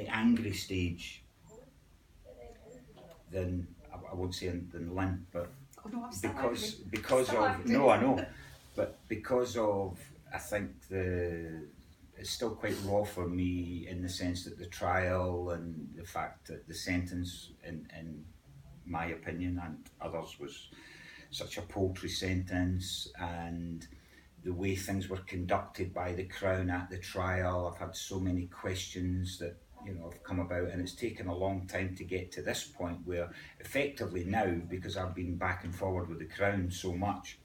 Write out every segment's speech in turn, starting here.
angry stage than, I won't say than Lynn, but Oh no, I'm still because angry. because Still of angry. no, I know, but because of, I think it's still quite raw for me in the sense that the trial and the fact that the sentence, in my opinion and others, was such a paltry sentence, and the way things were conducted by the Crown at the trial. I've had so many questions that have come about, and it's taken a long time to get to this point where effectively now, because I've been back and forward with the Crown so much,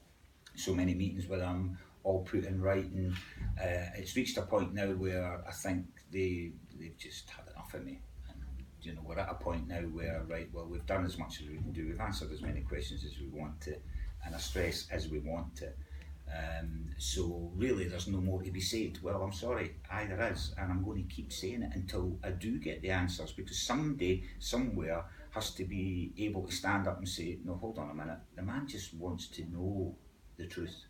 so many meetings with them, all put in writing, it's reached a point now where I think they've just had enough of me. And we're at a point now where, right, well, we've done as much as we can do, we've answered as many questions as we want to, and I stress as we want to. So really there's no more to be said. Well, I'm sorry, there is, and I'm going to keep saying it until I do get the answers, because someday, somewhere, has to be able to stand up and say, no, hold on a minute, the man just wants to know the truth.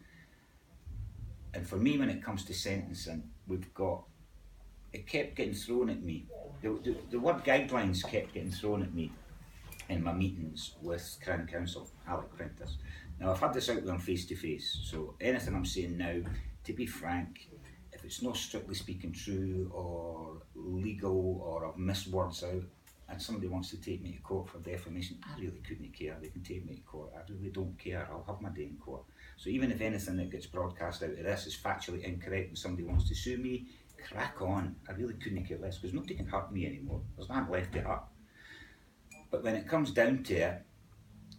And for me, when it comes to sentencing, it kept getting thrown at me. The word guidelines kept getting thrown at me in my meetings with Crown Counsel, Alec Prentice. Now, I've had this out with him face to face, so anything I'm saying now, to be frank, if it's not strictly speaking true or legal, or I've missed words out, and somebody wants to take me to court for defamation, I really couldn't care. They can take me to court. I really don't care. I'll have my day in court. So even if anything that gets broadcast out of this is factually incorrect and somebody wants to sue me, crack on. I really couldn't care less, because nobody can hurt me anymore. There's nothing left to hurt. But when it comes down to it,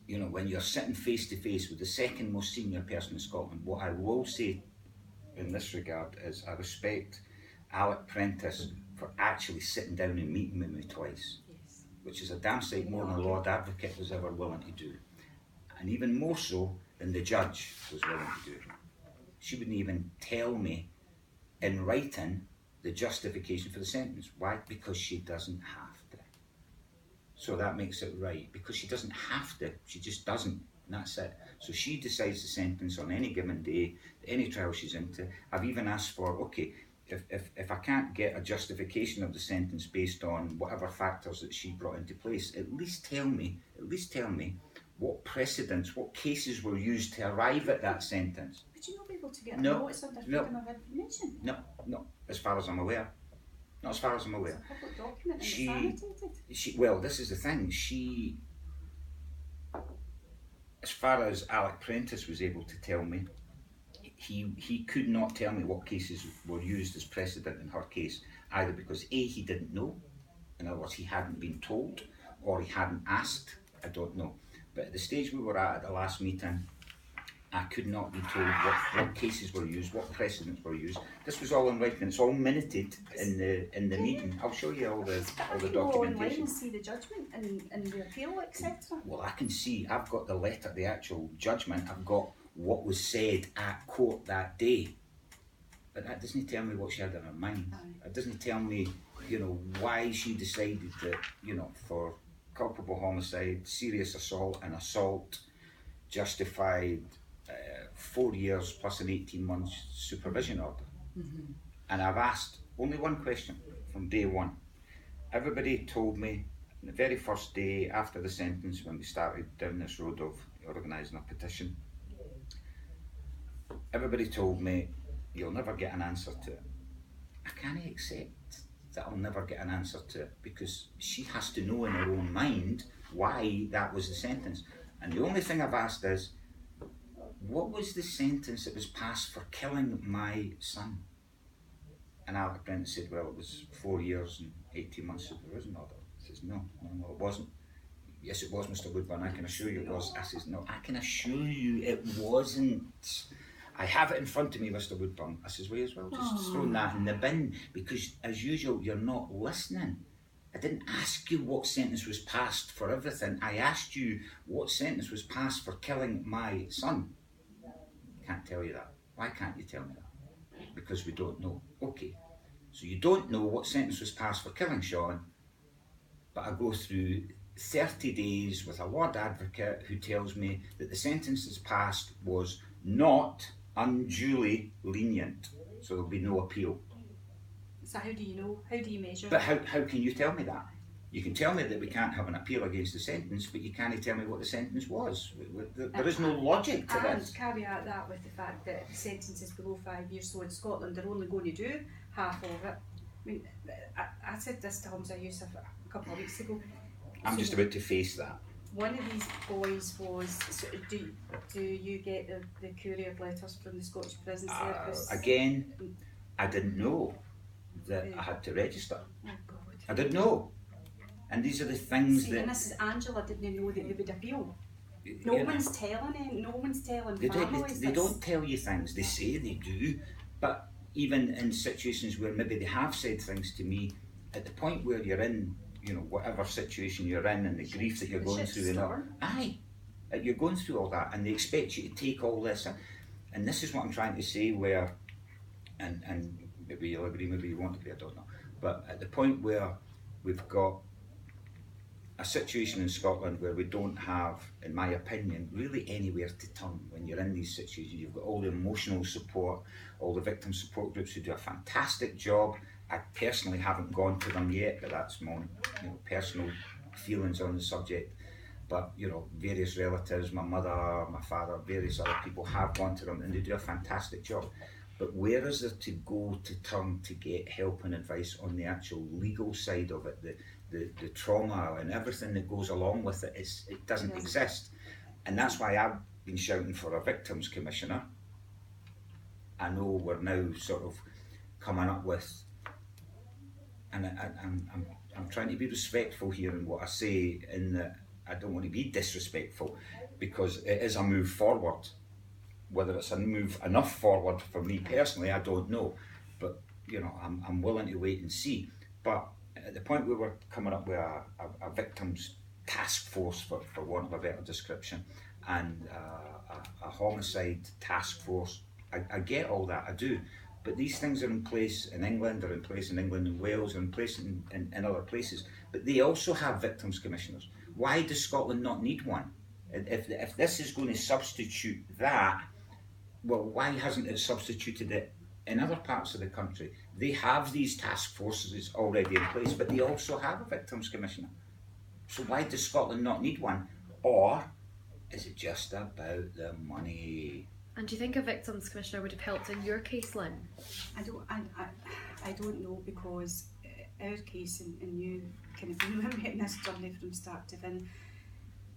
when you're sitting face to face with the second most senior person in Scotland, what I will say in this regard is I respect Alec Prentice for actually sitting down and meeting with me twice, which is a damn sight more than the Lord Advocate was ever willing to do, and even more so than the judge was willing to do. She wouldn't even tell me in writing the justification for the sentence. Why? Because she doesn't have to. So that makes it right, because she doesn't have to, she just doesn't, and that's it. So she decides the sentence on any given day, any trial she's into. I've even asked for, okay, if I can't get a justification of the sentence based on whatever factors that she brought into place, at least tell me what precedents, what cases were used to arrive at that sentence. Would you not be able to get a notice under freedom of information? No, as far as I'm aware. Not as far as I'm aware. It's a public document and it's annotated. Well, this is the thing. As far as Alec Prentice was able to tell me, he could not tell me what cases were used as precedent in her case, either because A, he didn't know, in other words, he hadn't been told, or he hadn't asked, I don't know. But at the stage we were at the last meeting, I could not be told what cases were used, what precedents were used. This was all in writing. It's all minuted in the meeting. I'll show you all the documentation. Online and see the judgment and the appeal, etc. Well, I can see. I've got the letter, the actual judgment. I've got what was said at court that day. But that doesn't tell me what she had in her mind. It doesn't tell me, why she decided that, for culpable homicide, serious assault, and assault justified 4 years plus an 18 months supervision order. Mm-hmm. And I've asked only one question from day one. Everybody told me the very first day after the sentence, when we started down this road of organising a petition, everybody told me, you'll never get an answer to it. I can't accept that I'll never get an answer to it, because she has to know in her own mind why that was the sentence. And the only thing I've asked is, what was the sentence that was passed for killing my son? And Alec Prentice said, well, it was 4 years and 18 months supervision order. I says, no, it wasn't. Yes, it was, Mr. Woodburn, I can assure you it was. I says, no, I can assure you it wasn't. I have it in front of me, Mr. Woodburn. I says, well, as well, just throw that in the bin, because as usual, you're not listening. I didn't ask you what sentence was passed for everything. I asked you what sentence was passed for killing my son. Can't tell you that. Why can't you tell me that? Because we don't know. Okay, so you don't know what sentence was passed for killing Sean, but I go through 30 days with a Lord Advocate who tells me that the sentence that's passed was not unduly lenient, so there'll be no appeal. So how do you know? How do you measure But that? how can you tell me that? You can tell me that we can't have an appeal against the sentence, but you can't tell me what the sentence was. There is no logic to and this. caveat that with the fact that the sentence is below 5 years, so in Scotland they're only going to do half of it. I mean, I said this to Hamza Youssef a couple of weeks ago. I'm just about to face that. One of these boys was, so do you get the courier letters from the Scottish Prison Service? Again, I didn't know that I had to register. Oh God. I didn't know. And these are the things that... And Mrs Angela didn't know that they would appeal. No one's telling him, no one's telling families they don't tell you things, they say they do, but even in situations where maybe they have said things to me, at the point where you're in, you know, whatever situation you're in and the grief that you're going through, and all, you're going through all that and they expect you to take all this, and this is what I'm trying to say, where, and maybe you'll agree, maybe you won't agree, I don't know, but at the point where we've got a situation in Scotland where we don't have, in my opinion, really anywhere to turn when you're in these situations. You've got all the emotional support, all the victim support groups who do a fantastic job. I personally haven't gone to them yet, but that's my own, you know, personal feelings on the subject. But you know, various relatives, my mother, my father, various other people have gone to them and they do a fantastic job. But where is there to go to turn to get help and advice on the actual legal side of it, the trauma and everything that goes along with it? It doesn't exist. And that's why I've been shouting for a victims commissioner. I know we're now sort of coming up with, and I'm trying to be respectful here in what I say, in that I don't want to be disrespectful, because it is a move forward. Whether it's a move enough forward for me personally, I don't know. But you know, I'm willing to wait and see. But at the point where we're coming up with a victims task force, for want of a better description, and a homicide task force, I get all that, I do. But these things are in place in England, are in place in England and Wales, are in place in other places. But they also have victims commissioners. Why does Scotland not need one? If this is going to substitute that, well, why hasn't it substituted it in other parts of the country? They have these task forces already in place, but they also have a victims commissioner. So why does Scotland not need one? Or is it just about the money? And do you think a victims commissioner would have helped in your case, Lynn? I don't know, because our case, and you kind of know him in this journey from start to finish.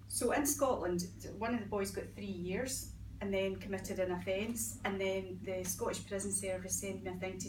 So in Scotland, one of the boys got 3 years and then committed an offence, and then the Scottish Prison Service sent me a thing to